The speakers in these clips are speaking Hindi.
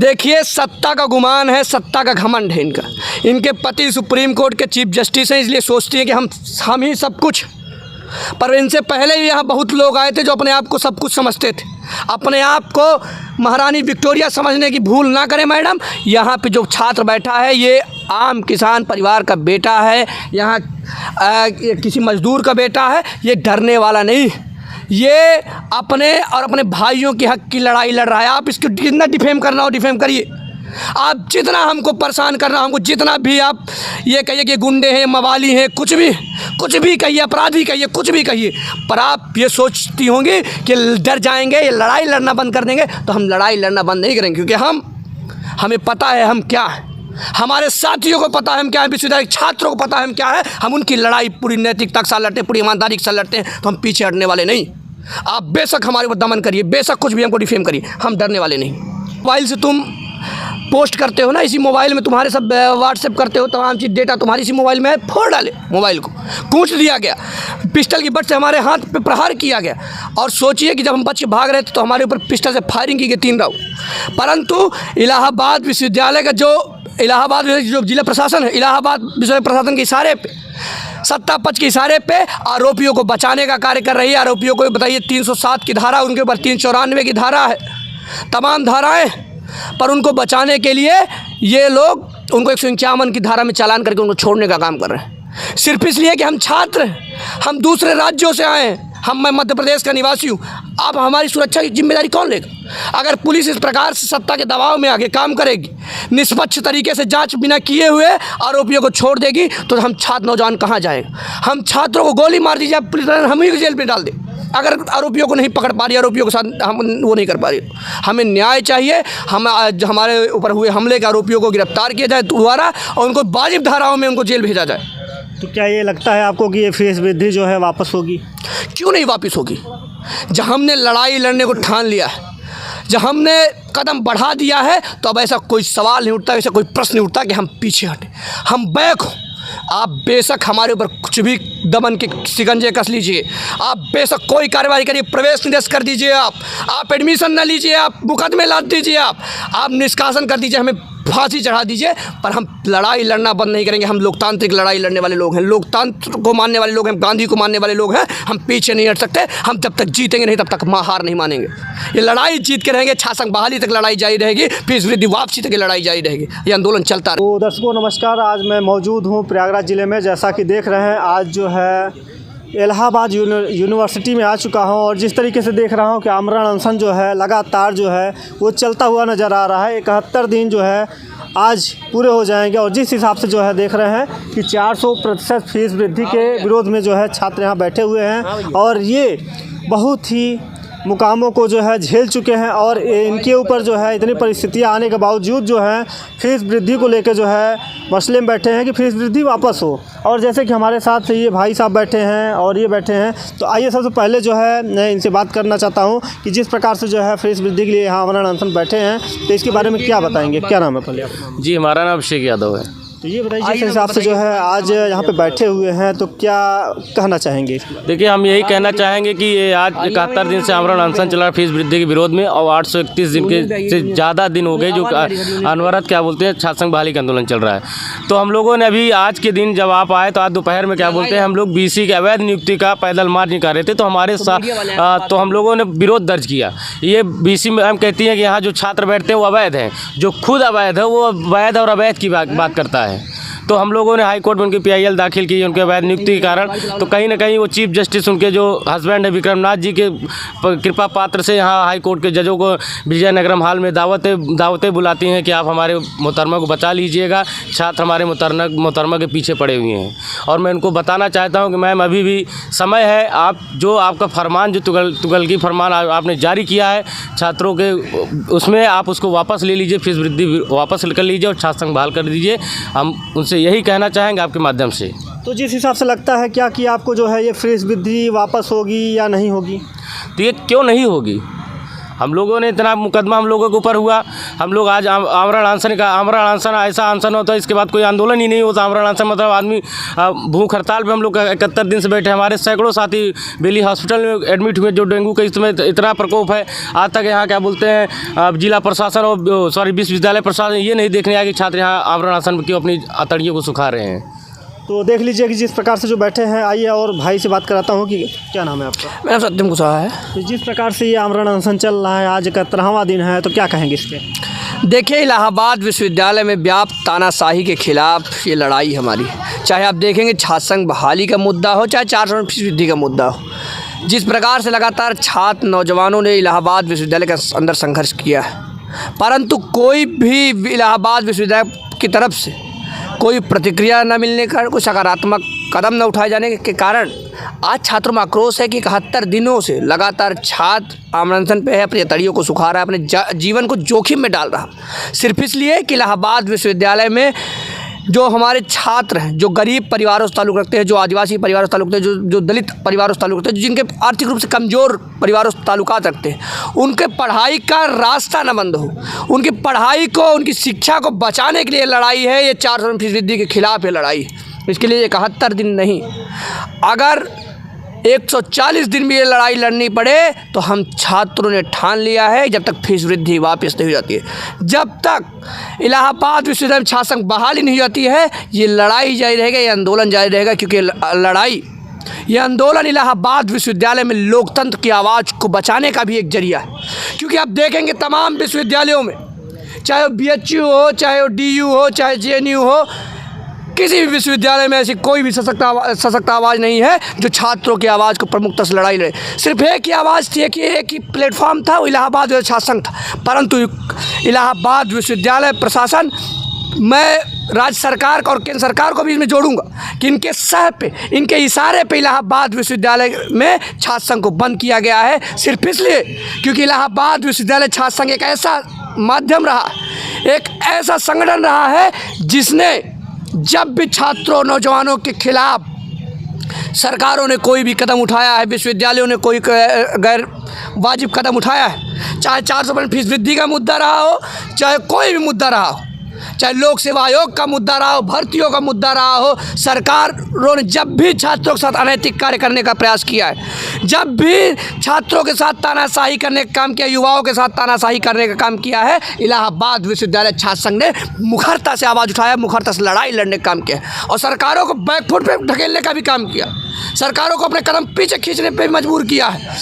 देखिए, सत्ता का गुमान है, सत्ता का घमंड है इनका। इनके पति सुप्रीम कोर्ट के चीफ जस्टिस हैं, इसलिए सोचती हैं कि हम ही सब कुछ। पर इनसे पहले भी यहाँ बहुत लोग आए थे जो अपने आप को सब कुछ समझते थे। अपने आप को महारानी विक्टोरिया समझने की भूल ना करें मैडम। यहाँ पे जो छात्र बैठा है ये आम किसान परिवार का बेटा है, यहाँ किसी मजदूर का बेटा है। ये डरने वाला नहीं, ये अपने और अपने भाइयों के हक की लड़ाई लड़ रहा है। आप इसको जितना डिफेम करना हो डिफेम करिए, आप जितना हमको परेशान करना, हमको जितना भी आप ये कहिए कि गुंडे हैं, मवाली हैं, कुछ भी कहिए, अपराधी कहिए, कुछ भी कहिए, पर आप ये सोचती होंगी कि डर जाएंगे, ये लड़ाई लड़ना बंद कर देंगे। तो हम लड़ाई लड़ना बंद नहीं करेंगे, क्योंकि हमें पता है हम क्या हैं, हमारे साथियों को पता है हम क्या है, विश्वविद्यालय छात्रों को पता है हम क्या है। हम उनकी लड़ाई पूरी नैतिकता के साथ लड़ते हैं, पूरी ईमानदारी के साथ लड़ते हैं, तो हम पीछे हटने वाले नहीं। आप बेशक हमारे ऊपर दमन करिए, बेशक कुछ भी हमको डिफेम करिए, हम डरने वाले नहीं। मोबाइल से तुम पोस्ट करते हो ना, इसी मोबाइल में तुम्हारे सब व्हाट्सएप करते हो, तमाम चीज़ डेटा तुम्हारी इसी मोबाइल में फोड़ डाले, मोबाइल को कूच दिया गया, पिस्टल की बट से हमारे हाथ पे प्रहार किया गया। और सोचिए कि जब हम बच के भाग रहे थे तो हमारे ऊपर पिस्टल से फायरिंग की गई 3 राउंड। परंतु इलाहाबाद विश्वविद्यालय का इलाहाबाद जो जिला प्रशासन है, इलाहाबाद विश्वविद्यालय प्रशासन के इशारे पे, सत्ता पक्ष के इशारे पे आरोपियों को बचाने का कार्य कर रही है। आरोपियों को बताइए 307 की धारा, उनके ऊपर 394 की धारा है, तमाम धाराएं, पर उनको बचाने के लिए ये लोग उनको 151 की धारा में चालान करके उनको छोड़ने का काम कर रहे हैं, सिर्फ इसलिए कि हम छात्र हैं, हम दूसरे राज्यों से आए हैं, मैं मध्य प्रदेश का निवासी हूँ। अब हमारी सुरक्षा की जिम्मेदारी कौन लेगा? अगर पुलिस इस प्रकार से सत्ता के दबाव में आगे काम करेगी, निष्पक्ष तरीके से जांच बिना किए हुए आरोपियों को छोड़ देगी, तो हम छात्र नौजवान कहाँ जाएगा? हम छात्रों को गोली मार दीजिए, पुलिस हम ही जेल में डाल दें। अगर आरोपियों को नहीं पकड़ पा रही, आरोपियों के साथ हम वो नहीं कर पा रही, हमें न्याय चाहिए। हम हमारे ऊपर हुए हमले के आरोपियों को गिरफ्तार किया जाए दोबारा और उनको वाजिब धाराओं में उनको जेल भेजा जाए। तो क्या ये लगता है आपको कि ये फीस वृद्धि जो है वापस होगी? क्यों नहीं वापस होगी? जब हमने लड़ाई लड़ने को ठान लिया है, जब हमने कदम बढ़ा दिया है, तो अब ऐसा कोई सवाल नहीं उठता, ऐसा कोई प्रश्न नहीं उठता कि हम पीछे हटें, हम बैक हों। आप बेशक हमारे ऊपर कुछ भी दमन के शिकंजे कस लीजिए, आप बेशक कोई कार्रवाई करिए, प्रवेश निरस्त कर दीजिए, आप एडमिशन न लीजिए, आप मुकदमे लाद दीजिए, आप निष्कासन कर दीजिए, हमें फांसी चढ़ा दीजिए, पर हम लड़ाई लड़ना बंद नहीं करेंगे। हम लोकतांत्रिक लड़ाई लड़ने वाले लोग हैं, लोकतंत्र को मानने वाले लोग हैं, गांधी को मानने वाले लोग हैं। हम पीछे नहीं हट सकते, हम जब तक जीतेंगे नहीं तब तक हार नहीं मानेंगे। ये लड़ाई जीत के रहेंगे, छात्र बहाली तक लड़ाई जारी रहेगी, फीस वृद्धि वापसी तक लड़ाई जारी रहेगी, ये आंदोलन चलता रहेगा। तो दर्शकों नमस्कार, आज मैं मौजूद हूँ प्रयागराज ज़िले में। जैसा कि देख रहे हैं, आज जो है इलाहाबाद यूनिवर्सिटी में आ चुका हूं और जिस तरीके से देख रहा हूं कि आमरण अनशन जो है लगातार जो है वो चलता हुआ नज़र आ रहा है। 71 दिन जो है आज पूरे हो जाएंगे और जिस हिसाब से जो है देख रहे हैं कि 400% फीस वृद्धि के विरोध में जो है छात्र यहाँ बैठे हुए हैं और ये बहुत ही मुकामों को जो है झेल चुके हैं और इनके ऊपर जो है इतनी परिस्थितियां आने के बावजूद जो है फीस वृद्धि को लेकर जो है मसले में बैठे हैं कि फीस वृद्धि वापस हो। और जैसे कि हमारे साथ ये भाई साहब बैठे हैं और ये बैठे हैं, तो आइए सबसे पहले जो है मैं इनसे बात करना चाहता हूँ कि जिस प्रकार से जो है फीस वृद्धि के लिए यहाँ आमरण अनशन बैठे हैं, तो इसके बारे में क्या बताएंगे? क्या नाम है पहले आपका? जी, हमारा नाम अभिषेक यादव है। तो ये बताइए, जिस हिसाब से जो है आज यहाँ पे बैठे हुए हैं, तो क्या कहना चाहेंगे? देखिए, हम यही कहना चाहेंगे कि ये आज 71 दिन से आमरण अनशन चला है फीस वृद्धि के विरोध में और 831 दिन के से ज़्यादा दिन हो गए जो अनवरत क्या बोलते हैं छात्र संघ बहाली का आंदोलन चल रहा है। तो हम लोगों ने अभी आज के दिन जब आप आए तो आज दोपहर में क्या बोलते हैं हम लोग BC के अवैध नियुक्ति का पैदल मार्च निकाल रहे थे, तो हमारे साथ तो हम लोगों ने विरोध दर्ज किया। ये BC में हम कहती हैं कि यहाँ जो छात्र बैठते हैं वो अवैध हैं, जो खुद अवैध है वो वैध और अवैध की बात करता है। तो हम लोगों ने हाई कोर्ट में उनकी PIL दाखिल की उनके अवैध नियुक्ति के कारण। तो कहीं ना कहीं वो चीफ जस्टिस उनके जो हस्बैंड है विक्रमनाथ जी के कृपा पात्र से यहाँ हाई कोर्ट के जजों को विजयनगरम हाल में दावतें बुलाती हैं कि आप हमारे मोहतरमा को बचा लीजिएगा, छात्र हमारे मोहतरमा के पीछे पड़े हुए हैं। और मैं उनको बताना चाहता हूँ कि मैम अभी भी समय है, आप जो आपका फरमान जो तुगलकी फरमान आपने जारी किया है छात्रों के, उसमें आप उसको वापस ले लीजिए, फीस वृद्धि वापस कर लीजिए और छात्र संघ बहाल कर दीजिए। हम उनसे यही कहना चाहेंगे आपके माध्यम से। तो जिस हिसाब से लगता है क्या कि आपको जो है ये फीस वृद्धि वापस होगी या नहीं होगी? तो ये क्यों नहीं होगी? हम लोगों ने इतना मुकदमा हम लोगों के ऊपर हुआ, हम लोग आज आमरण अनशन ऐसा अनशन होता है, इसके बाद कोई आंदोलन ही नहीं होता। आमरण अनशन मतलब आदमी भूख हड़ताल पे हम लोग 71 दिन से बैठे। हमारे सैकड़ों साथी बेली हॉस्पिटल में एडमिट हुए, जो डेंगू का इसमें इतना प्रकोप है। आज तक यहाँ क्या बोलते हैं जिला प्रशासन और विश्वविद्यालय प्रशासन ये नहीं देखने आया कि छात्र यहाँ आमरण अनशन में क्यों अपनी अतड़ियों को सुखा रहे हैं। तो देख लीजिए कि जिस प्रकार से जो बैठे हैं, आइए और भाई से बात कराता हूँ कि क्या नाम है आपका? मेरा सत्यम कुशवाहा है। तो जिस प्रकार से ये आमरण अनशन चल रहा है, आज 71वां दिन है, तो क्या कहेंगे इस पर? देखिए, इलाहाबाद विश्वविद्यालय में व्याप्त तानाशाही के खिलाफ ये लड़ाई हमारी, चाहे आप देखेंगे छात्र संघ बहाली का मुद्दा हो, चाहे 400 फीस वृद्धि का मुद्दा हो। जिस प्रकार से लगातार छात्र नौजवानों ने इलाहाबाद विश्वविद्यालय के अंदर संघर्ष किया है, परंतु कोई भी इलाहाबाद विश्वविद्यालय की तरफ से कोई प्रतिक्रिया न मिलने का, कोई सकारात्मक कदम न उठाए जाने के कारण आज छात्रों में आक्रोश है कि 71 दिनों से लगातार छात्र आमरण अनशन पे है, अपनी अतड़ियों को सुखा रहा है, अपने जीवन को जोखिम में डाल रहा, सिर्फ इसलिए कि इलाहाबाद विश्वविद्यालय में जो हमारे छात्र हैं, जो गरीब परिवारों से ताल्लुक़ रखते हैं, जो आदिवासी परिवारों से ताल्लुक़ रखते हैं, जो दलित परिवारों से ताल्लुक़ रखते हैं, जिनके आर्थिक रूप से कमज़ोर परिवारों से ताल्लुकात रखते हैं, उनके पढ़ाई का रास्ता न बंद हो, उनकी पढ़ाई को, उनकी शिक्षा को बचाने के लिए लड़ाई है। ये 400 फीस वृद्धि के खिलाफ ये लड़ाई है। इसके लिए 71 दिन नहीं, अगर 140 दिन भी ये लड़ाई लड़नी पड़े तो हम छात्रों ने ठान लिया है, जब तक फीस वृद्धि वापस नहीं हो जाती है, जब तक इलाहाबाद विश्वविद्यालय में छात्र संघ बहाली नहीं जाती है, ये लड़ाई जारी रहेगा, ये आंदोलन जारी रहेगा। क्योंकि ये आंदोलन इलाहाबाद विश्वविद्यालय में लोकतंत्र की आवाज़ को बचाने का भी एक जरिया है। क्योंकि आप देखेंगे तमाम विश्वविद्यालयों में, चाहे वो BHU हो, चाहे वो DU हो, चाहे JNU हो, किसी भी विश्वविद्यालय में ऐसी कोई भी सशक्त आवाज़ नहीं है जो छात्रों की आवाज़ को प्रमुखता से लड़ाई लड़े। सिर्फ एक ही आवाज़ थी, एक ही प्लेटफॉर्म था, वो इलाहाबाद छात्र संघ था। परंतु इलाहाबाद विश्वविद्यालय प्रशासन, मैं राज्य सरकार और केंद्र सरकार को भी इसमें जोड़ूंगा कि इनके सह पे, इनके इशारे पे इलाहाबाद विश्वविद्यालय में छात्र संघ को बंद किया गया है, सिर्फ इसलिए क्योंकि इलाहाबाद विश्वविद्यालय छात्र संघ एक ऐसा माध्यम रहा, एक ऐसा संगठन रहा है जिसने जब भी छात्रों नौजवानों के खिलाफ सरकारों ने कोई भी कदम उठाया है, विश्वविद्यालयों ने कोई गैर वाजिब कदम उठाया है, चाहे 400% फीस वृद्धि का मुद्दा रहा हो, चाहे कोई भी मुद्दा रहा हो, चाहे लोक सेवा आयोग का मुद्दा रहा हो, भर्तियों का मुद्दा रहा हो, सरकारों ने जब भी छात्रों के साथ अनैतिक कार्य करने का प्रयास किया है, जब भी छात्रों के साथ तानाशाही करने का काम किया, युवाओं के साथ तानाशाही करने का काम किया है, इलाहाबाद विश्वविद्यालय छात्र संघ ने मुखरता से आवाज़ उठाया, मुखरता से लड़ाई लड़ने का काम किया और सरकारों को बैकफुट पे ढकेलने का भी काम किया, सरकारों को अपने कदम पीछे खींचने पे भी मजबूर किया है।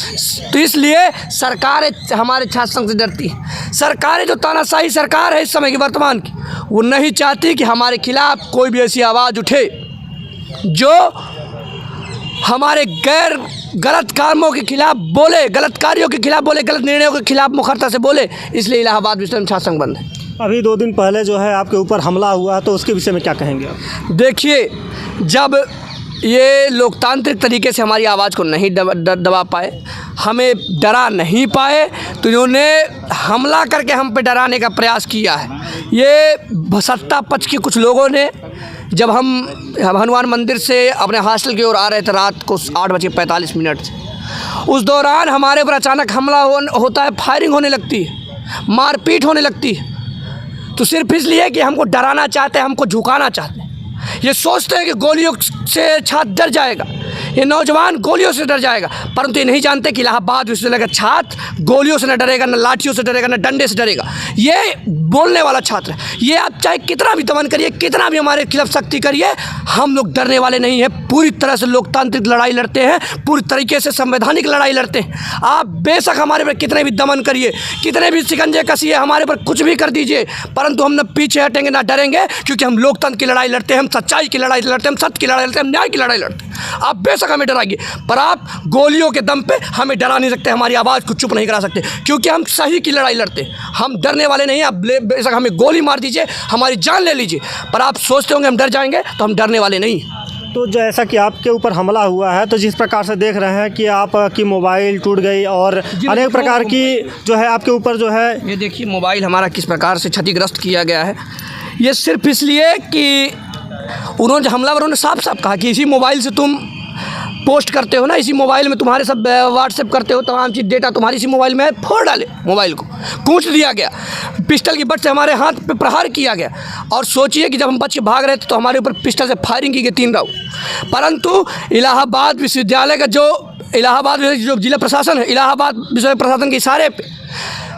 तो इसलिए सरकारें हमारे छात्र संघ से डरती हैं। सरकारें, जो तानाशाही सरकार है इस समय की वर्तमान की, वो नहीं चाहती कि हमारे खिलाफ कोई भी ऐसी आवाज़ उठे जो हमारे गलत कामों के खिलाफ बोले, गलत कार्यों के खिलाफ बोले, गलत निर्णयों के खिलाफ मुखरता से बोले। इसलिए इलाहाबाद विश्वविद्यालय छात्र संघ बंद है। अभी 2 दिन पहले जो है आपके ऊपर हमला हुआ, तो उसके विषय में क्या कहेंगे आप? देखिए, जब ये लोकतांत्रिक तरीके से हमारी आवाज़ को नहीं दबा पाए, हमें डरा नहीं पाए, तो इन्होंने हमला करके हम पे डराने का प्रयास किया है। ये सत्ता पक्ष के कुछ लोगों ने, जब हम हनुमान मंदिर से अपने हॉस्टल की ओर आ रहे थे रात को 8:45 से, उस दौरान हमारे ऊपर अचानक हमला होता है, फायरिंग होने लगती है, मारपीट होने लगती है। तो सिर्फ इसलिए कि हमको डराना चाहते हैं, हमको झुकाना चाहते हैं। ये सोचते हैं कि गोलियों से छात्र डर जाएगा, ये नौजवान गोलियों से डर जाएगा, परंतु ये नहीं जानते कि इलाहाबाद विश्वविद्यालय का छात्र गोलियों से न डरेगा, न लाठियों से डरेगा, न डंडे से डरेगा। ये बोलने वाला छात्र है। ये आप चाहे कितना भी दमन करिए, कितना भी हमारे खिलाफ सख्ती करिए, हम लोग डरने वाले नहीं हैं। पूरी तरह से लोकतांत्रिक लड़ाई लड़ते हैं, पूरी तरीके से संवैधानिक लड़ाई लड़ते हैं। आप बेशक हमारे पर कितने भी दमन करिए, कितने भी शिकंजे कसिए, हमारे पर कुछ भी कर दीजिए, परंतु हम न पीछे हटेंगे, ना डरेंगे, क्योंकि हम लोकतंत्र की लड़ाई लड़ते हैं, हम सच्चाई की लड़ाई लड़ते हैं, हम सत्य की लड़ाई लड़ते हैं, हम न्याय की लड़ाई लड़ते हैं। आप बेशक हमें डराइए, पर आप गोलियों के दम पे हमें डरा नहीं सकते, हमारी आवाज़ को चुप नहीं करा सकते, क्योंकि हम सही की लड़ाई लड़ते हैं। हम डरने वाले नहीं हैं। आप बेशक हमें गोली मार दीजिए, हमारी जान ले लीजिए, पर आप सोचते होंगे हम डर जाएंगे, तो हम डरने वाले नहीं। तो जैसा कि आपके ऊपर हमला हुआ है, तो जिस प्रकार से देख रहे हैं कि आपकी मोबाइल टूट गई और अनेक प्रकार की जो है आपके ऊपर जो है, ये देखिए मोबाइल हमारा किस प्रकार से क्षतिग्रस्त किया गया है। ये सिर्फ इसलिए कि उन्होंने हमलावरों ने साफ साफ कहा कि इसी मोबाइल से तुम पोस्ट करते हो ना इसी मोबाइल में, तुम्हारे सब व्हाट्सएप करते हो, तमाम चीज़ डेटा तुम्हारी इसी मोबाइल में है, फोड़ डाले मोबाइल को, कूच दिया गया, पिस्टल की बट से हमारे हाथ पे प्रहार किया गया। और सोचिए कि जब हम बच के भाग रहे थे तो हमारे ऊपर पिस्टल से फायरिंग की गई 3 राउंड। परंतु इलाहाबाद विश्वविद्यालय का जो जिला प्रशासन है, इलाहाबाद विश्वविद्यालय प्रशासन के इशारे पे,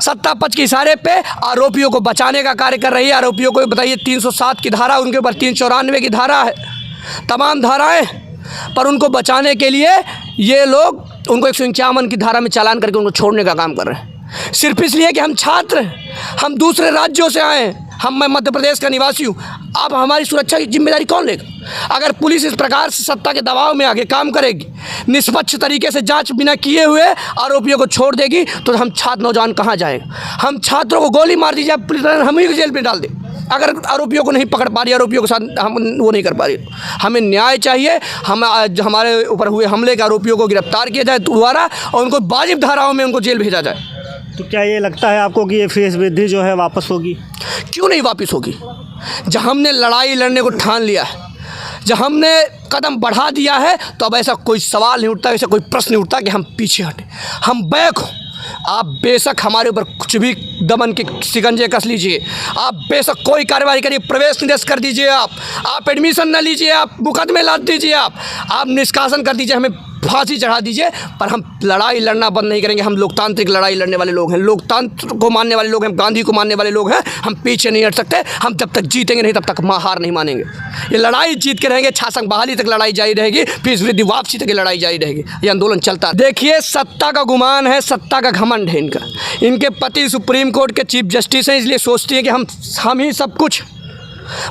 सत्ता पक्ष के इशारे पे आरोपियों को बचाने का कार्य कर रही है। आरोपियों को बताइए 307 की धारा, उनके ऊपर 394 की धारा है, तमाम धाराएं, पर उनको बचाने के लिए ये लोग उनको 151 की धारा में चालान करके उनको छोड़ने का काम कर रहे हैं, सिर्फ इसलिए कि हम छात्र हैं, हम दूसरे राज्यों से आए हैं, मैं मध्य प्रदेश का निवासी हूँ। अब हमारी सुरक्षा की जिम्मेदारी कौन लेगा? अगर पुलिस इस प्रकार से सत्ता के दबाव में आगे काम करेगी, निष्पक्ष तरीके से जांच बिना किए हुए आरोपियों को छोड़ देगी, तो हम छात्र नौजवान कहाँ जाएगा? हम छात्रों को गोली मार दीजिए, पुलिस हम ही जेल में डाल दे। अगर आरोपियों को नहीं पकड़ पा रही, आरोपियों के साथ हम वो नहीं कर पा रही, हमें न्याय चाहिए। हम हमारे ऊपर हुए हमले के आरोपियों को गिरफ्तार किया जाए दोबारा और उनको वाजिब धाराओं में उनको जेल भेजा जाए। तो क्या ये लगता है आपको कि ये फीस वृद्धि जो है वापस होगी? क्यों नहीं वापस होगी? जब हमने लड़ाई लड़ने को ठान लिया है, जब हमने कदम बढ़ा दिया है, तो अब ऐसा कोई सवाल नहीं उठता, ऐसा कोई प्रश्न नहीं उठता कि हम पीछे हटें, हम बैक हों। आप बेशक हमारे ऊपर कुछ भी दमन के शिकंजे कस लीजिए, आप बेशक कोई कार्रवाई करिए, प्रवेश निरस्त कर दीजिए, आप एडमिशन न लीजिए, आप मुकदमे लाद दीजिए, आप निष्कासन कर दीजिए, हमें फांसी चढ़ा दीजिए, पर हम लड़ाई लड़ना बंद नहीं करेंगे। हम लोकतांत्रिक लड़ाई लड़ने वाले लोग हैं, लोकतंत्र को मानने वाले लोग हैं, गांधी को मानने वाले लोग हैं। हम पीछे नहीं हट सकते, हम जब तक जीतेंगे नहीं तब तक हार नहीं मानेंगे। ये लड़ाई जीत के रहेंगे, छात्र बहाली तक लड़ाई जारी रहेगी, फीस वृद्धि वापसी तक लड़ाई जारी रहेगी, ये आंदोलन चलता है। देखिए, सत्ता का गुमान है, सत्ता का घमंड है इनका। इनके पति सुप्रीम कोर्ट के चीफ जस्टिस हैं, इसलिए सोचती हैं कि हम ही सब कुछ।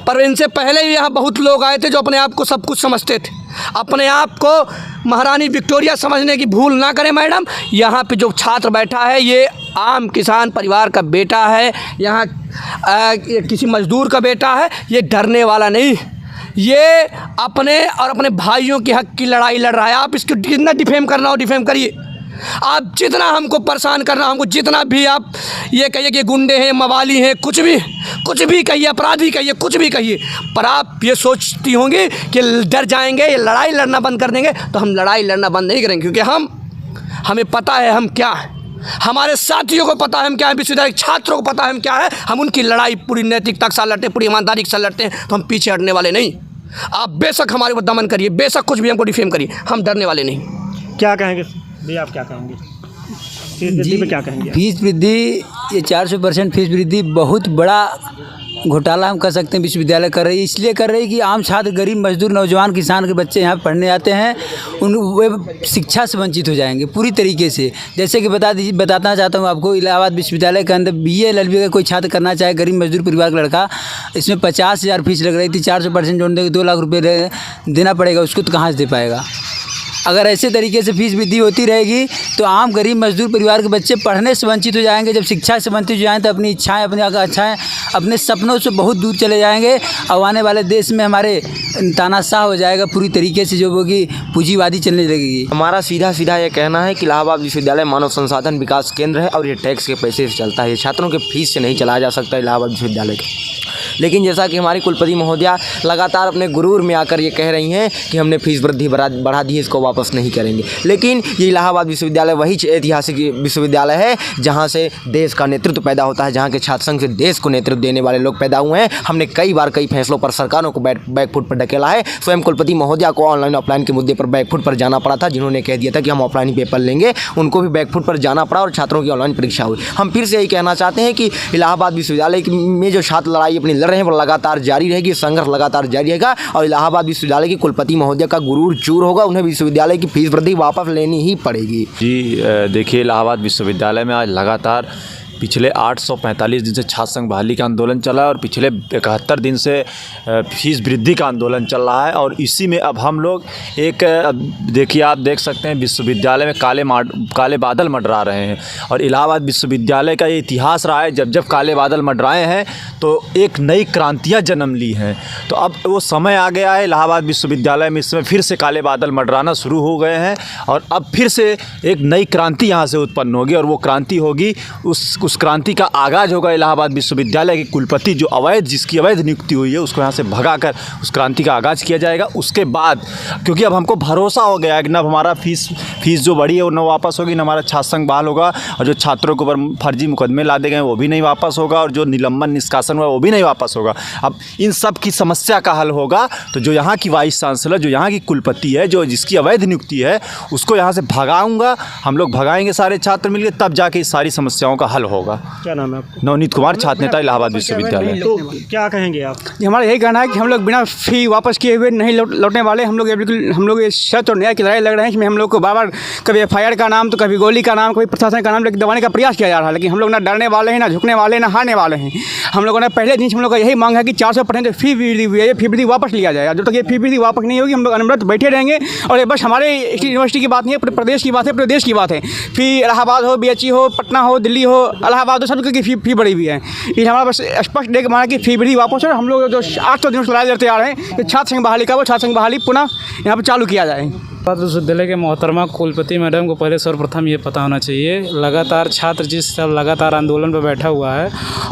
पर इनसे पहले ही यहाँ बहुत लोग आए थे जो अपने आप को सब कुछ समझते थे। अपने आप को महारानी विक्टोरिया समझने की भूल ना करें मैडम। यहाँ पे जो छात्र बैठा है ये आम किसान परिवार का बेटा है, यहाँ किसी मजदूर का बेटा है। ये डरने वाला नहीं, ये अपने और अपने भाइयों के हक की लड़ाई लड़ रहा है। आप इसको जितना डिफेम करना हो डिफेम करिए, आप जितना हमको परेशान करना, हमको जितना भी आप ये कहिए कि गुंडे हैं, मवाली हैं, कुछ भी कहिए, अपराधी कहिए, कुछ भी कहिए, पर आप ये सोचती होंगी कि डर जाएंगे, ये लड़ाई लड़ना बंद कर देंगे। तो हम लड़ाई लड़ना बंद नहीं करेंगे, क्योंकि हमें पता है हम क्या हैं, हमारे साथियों को पता है हम क्या है, विश्वविद्यालय छात्रों को पता है हम क्या है। हम उनकी लड़ाई पूरी नैतिकता के साथ लड़ते हैं, पूरी ईमानदारी के साथ लड़ते हैं, तो हम पीछे हटने वाले नहीं। आप बेशक हमारे ऊपर दमन करिए, बेशक कुछ भी हमको डिफेम करिए, हम डरने वाले नहीं। क्या कहेंगे भैया, आप क्या कहेंगे? फीस वृद्धि पे क्या कहेंगे? फीस वृद्धि, ये 400% फीस वृद्धि बहुत बड़ा घोटाला हम कह सकते हैं विश्वविद्यालय कर रही है। इसलिए कर रही है कि आम छात्र, गरीब मजदूर, नौजवान, किसान के बच्चे यहाँ पढ़ने आते हैं, वे शिक्षा से वंचित हो जाएंगे पूरी तरीके से। जैसे कि बताना चाहता हूँ आपको, इलाहाबाद विश्वविद्यालय के अंदर BA LLB का कोई छात्र करना चाहे, गरीब मजदूर परिवार का लड़का, इसमें 50,000 फीस लग रही थी। 400% जोड़ने के 2 लाख रुपये देना पड़ेगा, उसको तो कहाँ से दे पाएगा? अगर ऐसे तरीके से फीस वृद्धि होती रहेगी तो आम गरीब मजदूर परिवार के बच्चे पढ़ने से वंचित हो जाएंगे। जब शिक्षा से वंचित हो जाएँ तो अपनी इच्छाएं, अपने सपनों से बहुत दूर चले जाएंगे और आने वाले देश में हमारे तानाशाह हो जाएगा पूरी तरीके से, जो होगी पूंजीवादी चलने लगेगी। हमारा सीधा ये कहना है कि इलाहाबाद विश्वविद्यालय मानव संसाधन विकास केंद्र है और ये टैक्स के पैसे से चलता है। ये छात्रों के फीस से नहीं चलाया जा सकता इलाहाबाद विश्वविद्यालय के। लेकिन जैसा कि हमारी कुलपति महोदया लगातार अपने गुरूर में आकर ये कह रही हैं कि हमने फीस वृद्धि बढ़ा दी है, इसको वापस नहीं करेंगे। लेकिन ये इलाहाबाद विश्वविद्यालय वही ऐतिहासिक विश्वविद्यालय है जहाँ से देश का नेतृत्व पैदा होता है, जहाँ के छात्र संघ से देश को नेतृत्व देने वाले लोग पैदा हुए हैं। हमने कई बार कई फैसलों पर सरकारों को बैकफुट पर ढकेला है। स्वयं कुलपति महोदया को ऑनलाइन ऑफलाइन के मुद्दे पर बैकफुट पर जाना पड़ा था। जिन्होंने कह दिया था कि हम ऑफलाइन ही पेपर लेंगे, उनको भी बैकफुट पर जाना पड़ा और छात्रों की ऑनलाइन परीक्षा हुई। हम फिर से यही कहना चाहते हैं कि इलाहाबाद विश्वविद्यालय में जो छात्र लड़ाई अपनी लड़ रहे हैं वो लगातार जारी रहेगी, संघर्ष लगातार जारी रहेगा और इलाहाबाद विश्वविद्यालय की कुलपति महोदया का गुरूर चूर होगा। उन्हें विश्वविद्यालय की फीस वृद्धि वापस लेनी ही पड़ेगी। जी देखिए, इलाहाबाद विश्वविद्यालय में आज लगातार पिछले 845 दिन से छात्र संघ बहाली का आंदोलन चला है और पिछले 71 दिन से फीस वृद्धि का आंदोलन चल रहा है। और इसी में अब हम लोग एक देखिए, आप देख सकते हैं विश्वविद्यालय में काले बादल मंडरा रहे हैं और इलाहाबाद विश्वविद्यालय का ये इतिहास रहा है, जब काले बादल मंडराए हैं तो एक नई क्रांतियाँ जन्म ली हैं। तो अब वो समय आ गया है, इलाहाबाद विश्वविद्यालय में इस समय फिर से काले बादल मंडराना शुरू हो गए हैं और अब फिर से एक नई क्रांति यहाँ से उत्पन्न होगी और वो क्रांति होगी उस क्रांति का आगाज़ होगा। इलाहाबाद विश्वविद्यालय के कुलपति जो जिसकी अवैध नियुक्ति हुई है उसको यहाँ से भगाकर उस क्रांति का आगाज़ किया जाएगा। उसके बाद क्योंकि अब हमको भरोसा हो गया है कि न हमारा फीस जो बढ़ी है वो न वापस होगी, न हमारा छात्र संघ बहाल होगा, और जो छात्रों के ऊपर फर्जी मुकदमे लादे गए वो भी नहीं वापस होगा, और जो निलंबन निष्कासन हुआ वो भी नहीं वापस होगा। अब इन सब की समस्या का हल होगा तो जो यहाँ की वाइस चांसलर, जो यहाँ की कुलपति है, जो जिसकी अवैध नियुक्ति है, उसको यहाँ से भगाऊंगा, हम लोग भगाएंगे सारे छात्र मिलकर, तब जाके इस सारी समस्याओं का हल होगा। क्या नाम है आपका? नवनीत कुमार, छात्र नेता, इलाहाबाद विश्वविद्यालय। तो क्या कहेंगे आप? हमारा यही कहना है कि हम लोग बिना फ़ी वापस किए हुए नहीं लौटने वाले। हम लोग बिल्कुल ये सत्य और न्याय की लड़ाई लड़ रहे हैं कि हम लोग को बार कभी FIR का नाम, तो कभी गोली का नाम, कभी प्रशासन का नाम लेकर दबाने का प्रयास किया जा रहा है, लेकिन हम लोग ना डरने वाले हैं, ना झुकने वाले हैं, ना हारने वाले हैं। हम लोगों ने पहले दिन से हम लोग का यही मांग है कि 400% जो फ़ी वृद्धि हुई है, ये फ़ी वृद्धि वापस लिया जाए। जब तक ये फ़ी वृद्धि वापस नहीं होगी हम लोग अनवरत बैठे रहेंगे। और ये बस हमारे यूनिवर्सिटी की बात नहीं है, पूरे प्रदेश की बात है, पूरे देश की बात है। फ़ी इलाहाबाद हो, BHE हो, पटना हो, दिल्ली हो, इलाहाबाद हो, सब की फ़ी बढ़ी हुई है। ये हमारा बस स्पष्ट देख माना कि फ़ी वृद्धि वापस है। हम लोग जो 800 दिनों से लड़ाई लड़ते आ रहे हैं कि छात्र संघ बहाली का, वो छात्र संघ बहाली पुनः यहाँ पर चालू किया जाए। विश्वविद्यालय के मोहतरमा कुलपति मैडम को पहले सर्वप्रथम ये पता होना चाहिए, लगातार छात्र जिस लगातार आंदोलन पर बैठा हुआ है,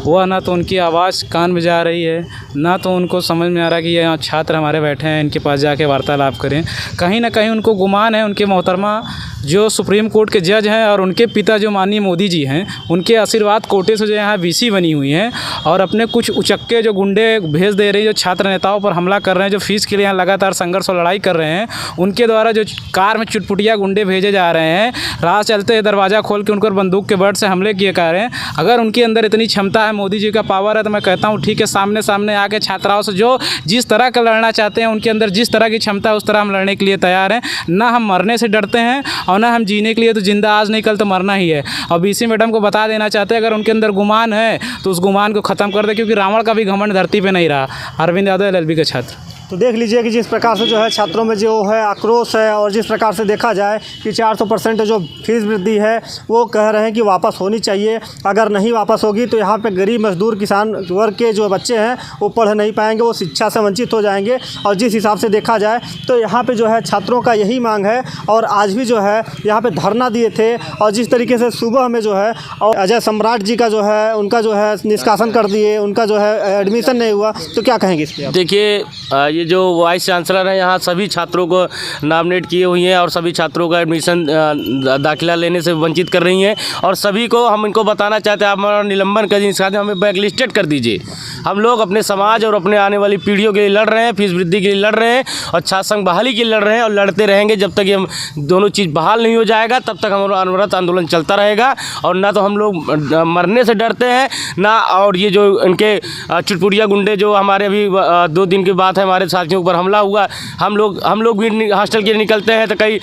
वह ना तो उनकी आवाज़ कान में जा रही है, ना तो उनको समझ में आ रहा कि ये छात्र हमारे बैठे हैं, इनके पास जाके वार्तालाप करें। कहीं ना कहीं उनको गुमान है, उनके मोहतरमा जो सुप्रीम कोर्ट के जज हैं और उनके पिता जो माननीय मोदी जी हैं, उनके आशीर्वाद कोटे से जो यहाँ VC बनी हुई हैं, और अपने कुछ उचक्के जो गुंडे भेज दे रहे हैं, जो छात्र नेताओं पर हमला कर रहे हैं, जो फीस के लिए यहाँ लगातार संघर्ष और लड़ाई कर रहे हैं, उनके द्वारा जो कार में चुटपुटिया गुंडे भेजे जा रहे हैं, राह चलते दरवाज़ा खोल के उनको बंदूक के बट से हमले किए जा रहे हैं। अगर उनके अंदर इतनी क्षमता है, मोदी जी का पावर है, तो मैं कहता हूँ ठीक है, सामने सामने आके छात्राओं से जो जिस तरह का लड़ना चाहते हैं, उनके अंदर जिस तरह की क्षमता है उस तरह हम लड़ने के लिए तैयार हैं। ना हम मरने से डरते हैं और ना हम जीने के लिए तो जिंदा आज नहीं कल तो मरना ही है। और BC मैडम को बता देना चाहते हैं, अगर उनके अंदर गुमान है तो उस गुमान को ख़त्म कर दे, क्योंकि रावण का भी घमंड धरती पे नहीं रहा। अरविंद यादव LLB के छात्र। तो देख लीजिए कि जिस प्रकार से जो है छात्रों में जो है आक्रोश है, और जिस प्रकार से देखा जाए कि 400% जो फीस वृद्धि है वो कह रहे हैं कि वापस होनी चाहिए। अगर नहीं वापस होगी तो यहाँ पे गरीब मजदूर किसान वर्ग के जो बच्चे हैं वो पढ़ नहीं पाएंगे, वो शिक्षा से वंचित हो जाएंगे। और जिस हिसाब से देखा जाए तो यहाँ पे जो है छात्रों का यही मांग है, और आज भी जो है यहाँ पे धरना दिए थे। और जिस तरीके से सुबह में जो है और अजय सम्राट जी का जो है उनका जो है निष्कासन कर दिए, उनका जो है एडमिशन नहीं हुआ, तो क्या कहेंगे इस पर? देखिए, ये जो वाइस चांसलर हैं यहाँ सभी छात्रों को नॉमिनेट किए हुई हैं और सभी छात्रों का एडमिशन दाखिला लेने से वंचित कर रही हैं। और सभी को हम इनको बताना चाहते हैं, आप हमारा निलंबन कर दीजिए, हमें बैक लिस्टेड कर दीजिए। हम लोग अपने समाज और अपने आने वाली पीढ़ियों के लिए लड़ रहे हैं, फीस वृद्धि के लिए लड़ रहे हैं, और छात्र संघ बहाली के लिए लड़ रहे हैं, और लड़ते रहेंगे जब तक ये हम दोनों चीज़ बहाल नहीं हो जाएगा, तब तक हमारा अनवरत आंदोलन चलता रहेगा। और ना तो हम लोग मरने से डरते हैं, ना और ये जो इनके चुटपुटिया गुंडे जो हमारे अभी 2 दिन की बात है हमारे साथियों पर हमला हुआ, हम लोग भी हॉस्टल के लिए निकलते हैं तो कहीं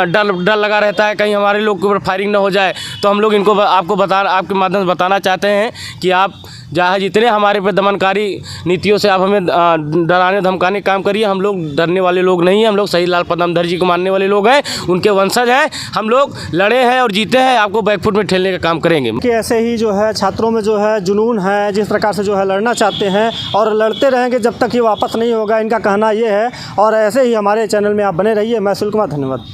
डर लगा रहता है कहीं हमारे लोग के ऊपर फायरिंग ना हो जाए। तो हम लोग इनको आपके माध्यम से बताना चाहते हैं कि आप जहाँ जितने हमारे पे दमनकारी नीतियों से आप हमें डराने धमकाने काम करिए, हम लोग डरने वाले लोग नहीं हैं। हम लोग शहीद लाल पदमधर जी को मानने वाले लोग हैं, उनके वंशज हैं। हम लोग लड़े हैं और जीते हैं, आपको बैकफुट में ठेलने का काम करेंगे। कि ऐसे ही जो है छात्रों में जो है जुनून है, जिस प्रकार से जो है लड़ना चाहते हैं और लड़ते रहेंगे जब तक ये वापस नहीं होगा, इनका कहना ये है। और ऐसे ही हमारे चैनल में आप बने रहिए। मैं सुनील कुमार, धन्यवाद।